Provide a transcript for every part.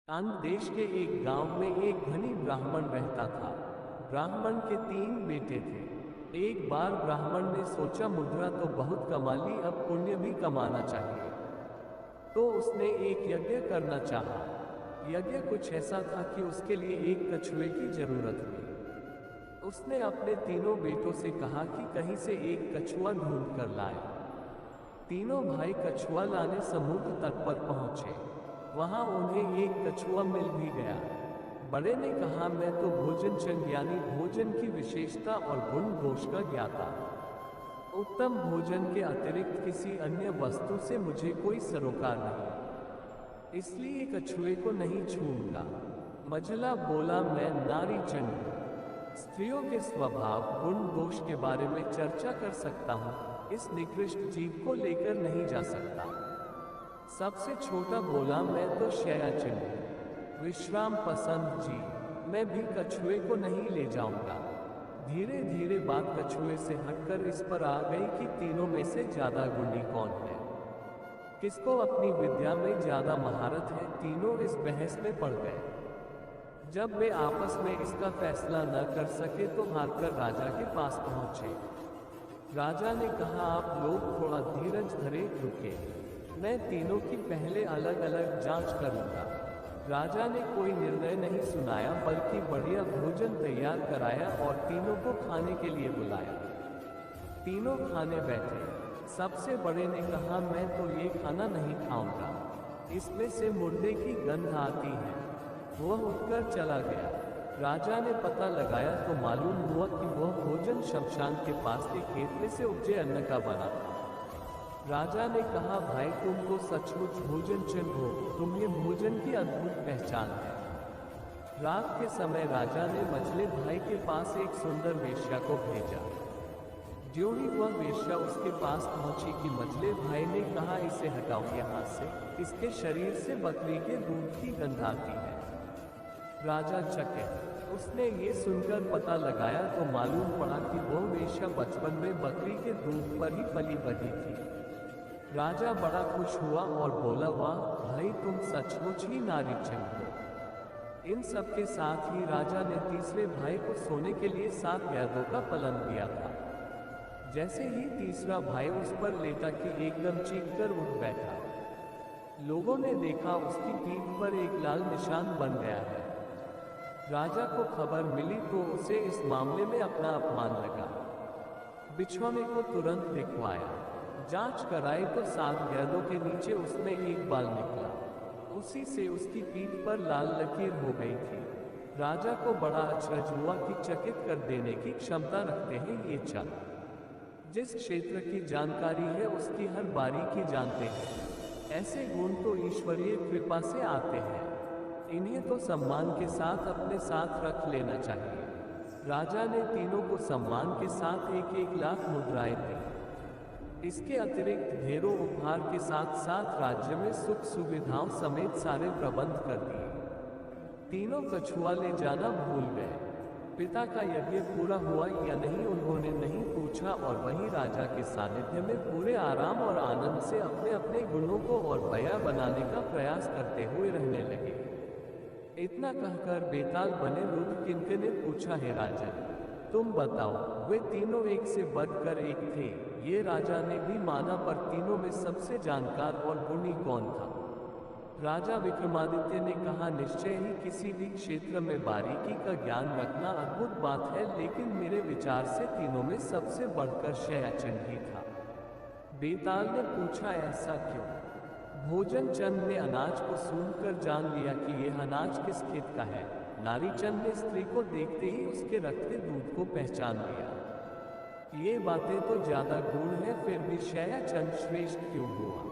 आंध्र देश के एक गांव में एक धनी ब्राह्मण रहता था। ब्राह्मण के 3 बेटे थे। एक बार ब्राह्मण ने सोचा मुद्रा तो बहुत कमा ली, अब पुण्य भी कमाना चाहिए। तो उसने एक यज्ञ करना चाहा। यज्ञ कुछ ऐसा था कि उसके लिए एक कछुए की जरूरत हुई। उसने अपने तीनों बेटों से कहा कि कहीं से एक कछुआ ढूंढ कर लाए। तीनों भाई कछुआ लाने समुद्र तट पर पहुंचे। वहां उन्हें एक कछुआ मिल भी गया। बड़े ने कहा, मैं तो भोजन चंग यानी भोजन की विशेषता और गुण दोष का ज्ञाता। उत्तम भोजन के अतिरिक्त किसी अन्य वस्तु से मुझे कोई सरोकार नहीं, इसलिए कछुए को नहीं छूऊंगा। मझला बोला, मैं नारी चंग हूं। स्त्रियों के स्वभाव गुण दोष के बारे में चर्चा कर सकता हूँ, इस निकृष्ट जीव को लेकर नहीं जा सकता। सबसे छोटा बोला, मैं तो शयाचिन हूं। विश्राम पसंद जी, मैं भी कछुए को नहीं ले जाऊंगा। धीरे धीरे बात कछुए से हटकर इस पर आ गई कि तीनों में से ज्यादा गुणी कौन है, किसको अपनी विद्या में ज्यादा महारत है। तीनों इस बहस में पड़ गए। जब वे आपस में इसका फैसला न कर सके तो हारकर राजा के पास पहुंचे। राजा ने कहा, आप लोग थोड़ा धीरज धरे, रुके, मैं तीनों की पहले अलग अलग जांच करूंगा। राजा ने कोई निर्णय नहीं सुनाया, बल्कि बढ़िया भोजन तैयार कराया और तीनों को खाने के लिए बुलाया। तीनों खाने बैठे। सबसे बड़े ने कहा, मैं तो ये खाना नहीं खाऊंगा, इसमें से मुर्दे की गंध आती है। वह उठकर चला गया। राजा ने पता लगाया तो मालूम हुआ कि वह भोजन शमशान के पास के खेत में से उपजे अन्न का बना था। राजा ने कहा, भाई तुम तो सचमुच भोजन चंग हो, तुम्हें भोजन की अद्भुत पहचान है। रात के समय राजा ने मझले भाई के पास एक सुंदर वेश्या को भेजा। ज्यों ही वह वेश्या उसके पास पहुंची कि मझले भाई ने कहा, इसे हटाओ यहाँ से, इसके शरीर से बकरी के दूध की गंध आती है। राजा चकित। उसने ये सुनकर पता लगाया तो मालूम पड़ा कि वह वेश्या बचपन में बकरी के दूध पर ही पली बढ़ी थी। राजा बड़ा खुश हुआ और बोला, वाह भाई, तुम सचमुच ही नारी चंग हो। इन सब के साथ ही राजा ने तीसरे भाई को सोने के लिए 7 गैदों का पलन दिया था। जैसे ही तीसरा भाई उस पर लेटा कि एकदम चीखकर उठ बैठा। लोगों ने देखा उसकी पीठ पर एक लाल निशान बन गया है। राजा को खबर मिली तो उसे इस मामले में अपना अपमान लगा। बिछौने को तुरंत दिखवाया। जांच कराई तो 7 गैदों के नीचे उसमें एक बाल निकला। उसी से उसकी पीठ पर लाल लकीर हो गई थी। राजा को बड़ा अचरज हुआ कि चकित कर देने की क्षमता रखते हैं ये चल। जिस क्षेत्र की जानकारी है उसकी हर बारीकी जानते हैं। ऐसे गुण तो ईश्वरीय कृपा से आते हैं, इन्हें तो सम्मान के साथ अपने साथ रख लेना चाहिए। राजा ने तीनों को सम्मान के साथ 1-1 लाख मुद्राएं दी। इसके अतिरिक्त ढेरों उपहार के साथ साथ राज्य में सुख सुविधाओं समेत सारे प्रबंध कर दिए। तीनों कछुआ ले जाना भूल गए। पिता का यज्ञ पूरा हुआ या नहीं उन्होंने नहीं पूछा और वहीं राजा के सानिध्य में पूरे आराम और आनंद से अपने अपने गुणों को और बया बनाने का प्रयास करते हुए रहने लगे। इतना कहकर बेताल बने रुद्रकिंक ने पूछा, हे राजन, तुम बताओ, वे तीनों एक से बढ़कर एक थे। ये राजा ने भी माना, पर तीनों में सबसे जानकार और गुणी कौन था? राजा विक्रमादित्य ने कहा, निश्चय ही किसी भी क्षेत्र में बारीकी का ज्ञान रखना अद्भुत बात है, लेकिन मेरे विचार से तीनों में सबसे बढ़कर शयाचिन ही था। बेताल ने पूछा, ऐसा क्यों? भोजन चंद ने अनाज को सूंघकर जान लिया कि यह अनाज किस खेत का है। नारी चंद ने स्त्री को देखते ही उसके रखते दूध को पहचान लिया। ये बातें तो ज्यादा गूढ़ है, फिर भी शयाचंद श्रेष्ठ क्यों हुआ?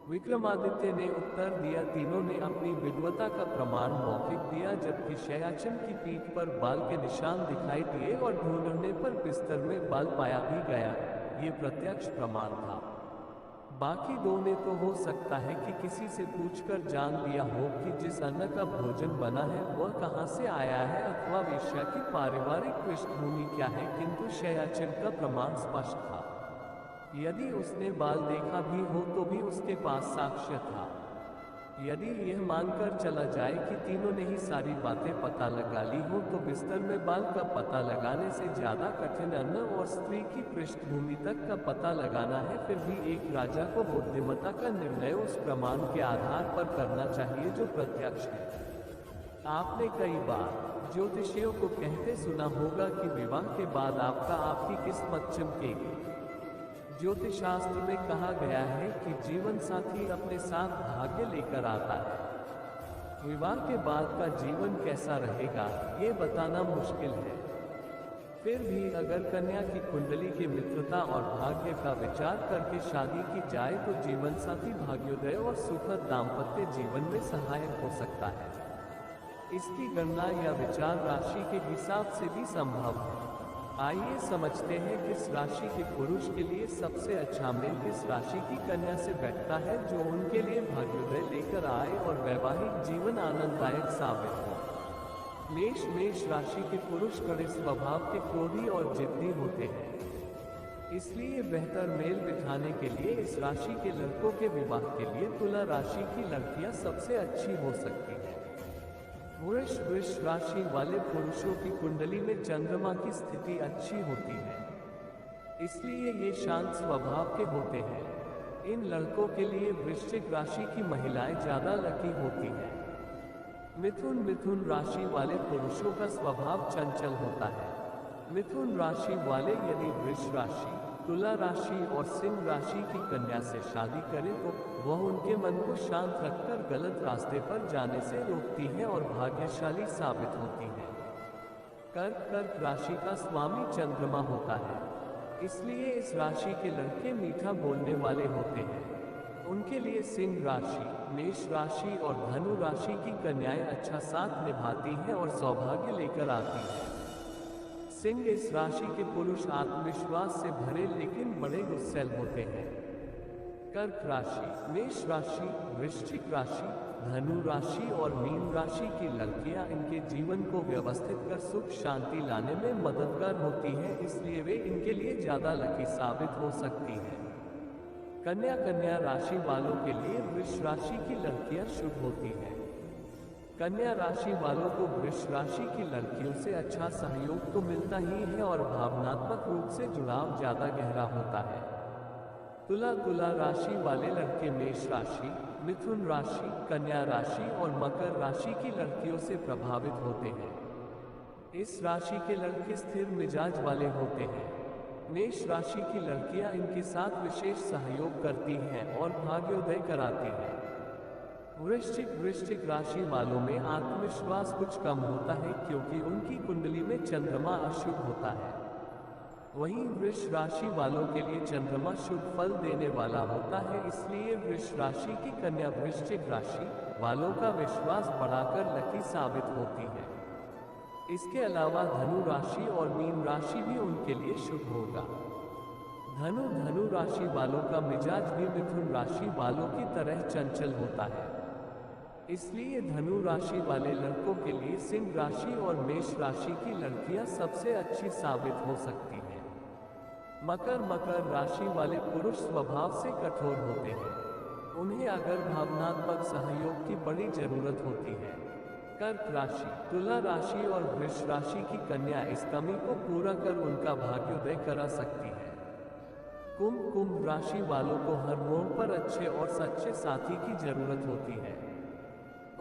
विक्रमादित्य ने उत्तर दिया, तीनों ने अपनी विद्वता का प्रमाण मौखिक दिया, जबकि शयाचन की पीठ पर बाल के निशान दिखाई दिए और ढूंढने पर बिस्तर में बाल पाया भी गया। ये प्रत्यक्ष प्रमाण था। बाकी 2 ने तो हो सकता है कि किसी से पूछकर जान लिया हो कि जिस अन्न का भोजन बना है वह कहाँ से आया है अथवा वेश्या की पारिवारिक पृष्ठभूमि क्या है, किंतु शयाचन का प्रमाण स्पष्ट था। यदि उसने बाल देखा भी हो तो भी उसके पास साक्ष्य था। यदि यह मानकर चला जाए कि तीनों ने ही सारी बातें पता लगा ली हो, तो बिस्तर में बाल का पता लगाने से ज्यादा कठिन अन्न और स्त्री की पृष्ठभूमि तक का पता लगाना है। फिर भी एक राजा को बुद्धिमत्ता का निर्णय उस प्रमाण के आधार पर करना चाहिए जो प्रत्यक्ष है। आपने कई बार ज्योतिषियों को कहते सुना होगा कि विवाह के बाद आपकी किस्मत चमकेगी। ज्योतिषशास्त्र में कहा गया है कि जीवन साथी अपने साथ भाग्य लेकर आता है। विवाह के बाद का जीवन कैसा रहेगा, ये बताना मुश्किल है। फिर भी अगर कन्या की कुंडली की मित्रता और भाग्य का विचार करके शादी की जाए तो जीवन साथी भाग्योदय और सुखद दाम्पत्य जीवन में सहायक हो सकता है। इसकी गणना या विचार राशि के हिसाब से भी संभव है। आइए समझते हैं किस राशि के पुरुष के लिए सबसे अच्छा मेल किस राशि की कन्या से बैठता है, जो उनके लिए भाग्योदय लेकर आए और वैवाहिक जीवन आनंददायक साबित हो। मेष राशि के पुरुष कड़े स्वभाव के क्रोधी और जिद्दी होते हैं, इसलिए बेहतर मेल बिठाने के लिए इस राशि के लड़कों के विवाह के लिए तुला राशि की लड़कियां सबसे अच्छी हो सकती हैं। वृष राशि वाले पुरुषों की कुंडली में चंद्रमा की स्थिति अच्छी होती है, इसलिए ये शांत स्वभाव के होते हैं। इन लड़कों के लिए वृश्चिक राशि की महिलाएं ज्यादा लकी होती हैं। मिथुन राशि वाले पुरुषों का स्वभाव चंचल होता है। मिथुन राशि वाले यदि वृष राशि, तुला राशि और सिंह राशि की कन्या से शादी करें तो वह उनके मन को शांत रखकर गलत रास्ते पर जाने से रोकती है और भाग्यशाली साबित होती है। कर्क राशि का स्वामी चंद्रमा होता है, इसलिए इस राशि के लड़के मीठा बोलने वाले होते हैं। उनके लिए सिंह राशि, मेष राशि और धनु राशि की कन्याएं अच्छा साथ निभाती हैं और सौभाग्य लेकर आती हैं। सिंह इस राशि के पुरुष आत्मविश्वास से भरे लेकिन बड़े गुस्सैल होते हैं। कर्क राशि, मेष राशि, वृश्चिक राशि, धनु राशि और मीन राशि की लड़कियां इनके जीवन को व्यवस्थित कर सुख शांति लाने में मददगार होती हैं, इसलिए वे इनके लिए ज्यादा लकी साबित हो सकती हैं। कन्या राशि वालों के लिए वृष राशि की लड़कियां शुभ होती हैं। कन्या राशि वालों को वृष राशि की लड़कियों से अच्छा सहयोग तो मिलता ही है और भावनात्मक रूप से जुड़ाव ज्यादा गहरा होता है। तुला राशि वाले लड़के मेष राशि, मिथुन राशि, कन्या राशि और मकर राशि की लड़कियों से प्रभावित होते हैं। इस राशि के लड़के स्थिर मिजाज वाले होते हैं। मेष राशि की लड़कियां इनके साथ विशेष सहयोग करती हैं और भाग्योदय कराती हैं। वृश्चिक राशि वालों में आत्मविश्वास कुछ कम होता है क्योंकि उनकी कुंडली में चंद्रमा अशुभ होता है। वहीं वृष राशि वालों के लिए चंद्रमा शुभ फल देने वाला होता है, इसलिए वृष राशि की कन्या वृश्चिक राशि वालों का विश्वास बढ़ाकर लकी साबित होती है। इसके अलावा धनु राशि और मीन राशि भी उनके लिए शुभ होगा। धनु राशि वालों का मिजाज भी मिथुन राशि वालों की तरह चंचल होता है, इसलिए धनु राशि वाले लड़कों के लिए सिंह राशि और मेष राशि की लड़कियां सबसे अच्छी साबित हो सकती हैं। मकर राशि वाले पुरुष स्वभाव से कठोर होते हैं, उन्हें अगर भावनात्मक सहयोग की बड़ी जरूरत होती है। कर्क राशि, तुला राशि और वृष राशि की कन्या इस कमी को पूरा कर उनका भाग्योदय करा सकती है। कुंभ राशि वालों को हर मोड़ पर अच्छे और सच्चे साथी की जरूरत होती है।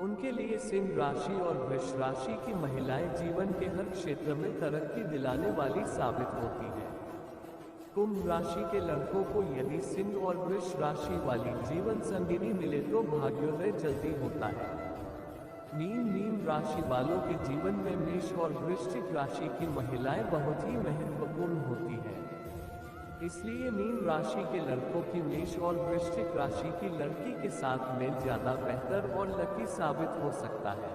उनके लिए सिंह राशि और वृष राशि की महिलाएं जीवन के हर क्षेत्र में तरक्की दिलाने वाली साबित होती हैं। कुंभ राशि के लड़कों को यदि सिंह और वृष राशि वाली जीवन संगिनी मिले तो भाग्योदय जल्दी होता है। मीन राशि वालों के जीवन में मेष और वृश्चिक राशि की महिलाएं बहुत ही महत्वपूर्ण होती हैं, इसलिए मीन राशि के लड़कों की मेष और वृश्चिक राशि की लड़की के साथ मेल ज्यादा बेहतर और लकी साबित हो सकता है।